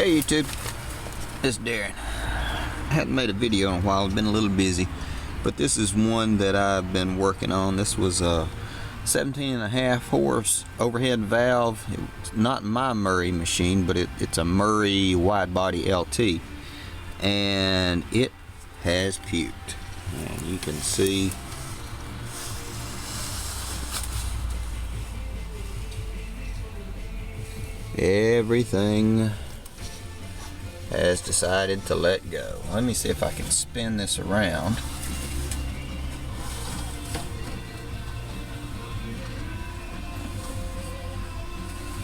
Hey YouTube, it's Darren. I hadn't made a video in a while, I've been a little busy, but this is one that I've been working on. This was a 17.5 horse overhead valve. It's not my Murray machine, but it's a Murray wide body LT, and it has puked, and you can see everything has decided to let go. Let me see if I can spin this around.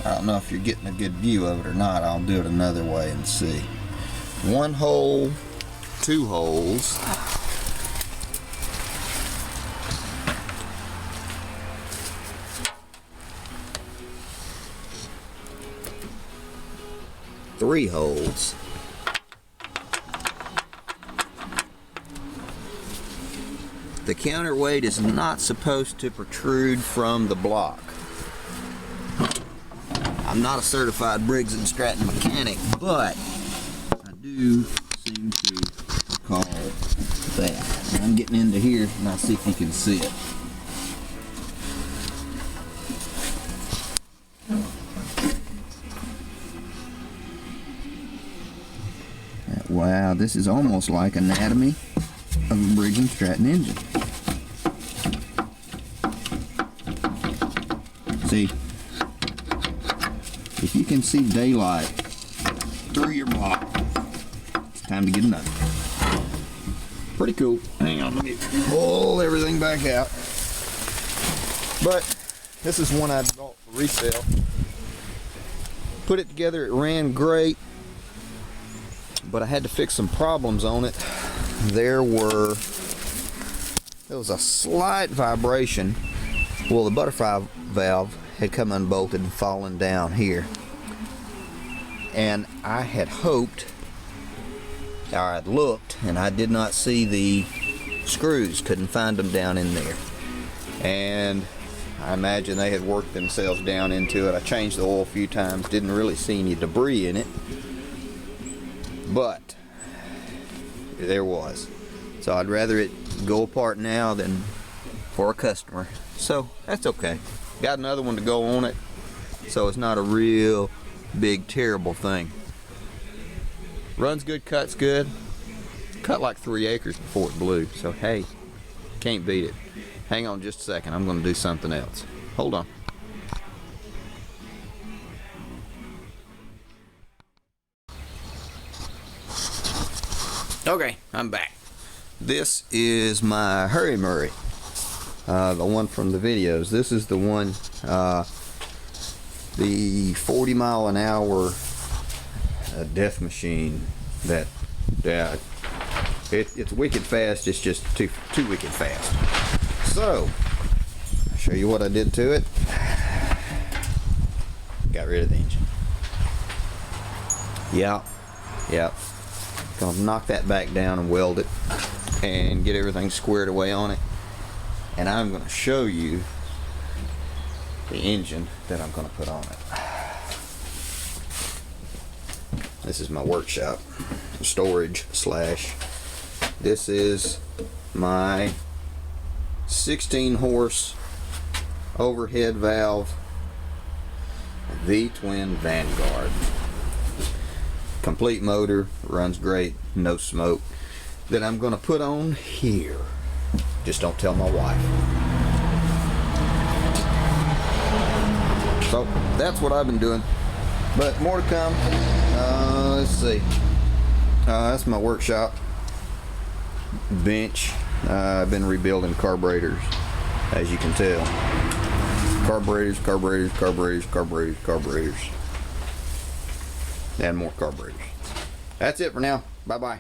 I don't know if you're getting a good view of it or not. I'll do it another way and see. One hole, two holes, three holes, the counterweight is not supposed to protrude from the block. I'm not a certified Briggs and Stratton mechanic, but I do seem to recall that. And I'm getting into here and I'll see if you can see it. Wow, this is almost like anatomy of a Briggs and Stratton engine. See, if you can see daylight through your block, it's time to get another. Pretty cool. Hang on, let me pull everything back out. But this is one I bought for resale. Put it together, it ran great, but I had to fix some problems on it. There was a slight vibration. Well, the butterfly valve had come unbolted and fallen down here, and I had hoped, or I'd looked, and I did not see the screws, couldn't find them down in there, and I imagine they had worked themselves down into it. I changed the oil a few times, didn't really see any debris in it, but there was. So I'd rather it go apart now than for a customer, so that's okay. Got another one to go on it, so it's not a real big terrible thing. Runs good, cuts good. Cut like 3 acres before it blew, so hey, can't beat it. Hang on just a second, I'm going to do something else. Hold on. Okay, I'm back. This is my Hurry Murray, the one from the videos. This is the one, the 40-mile-an-hour death machine that, it's wicked fast. It's just too wicked fast. So, I'll show you what I did to it. Got rid of the engine. Yep. Gonna knock that back down and weld it and get everything squared away on it, and I'm gonna show you the engine that I'm gonna put on it. This is my workshop, storage slash. This is my 16 horse overhead valve V-twin Vanguard. Complete motor, runs great, no smoke, that I'm going to put on here. Just don't tell my wife. So that's what I've been doing, but more to come. Let's see. That's my workshop bench. I've been rebuilding carburetors, as you can tell. Carburetors, and more carburetors. That's it for now. Bye bye.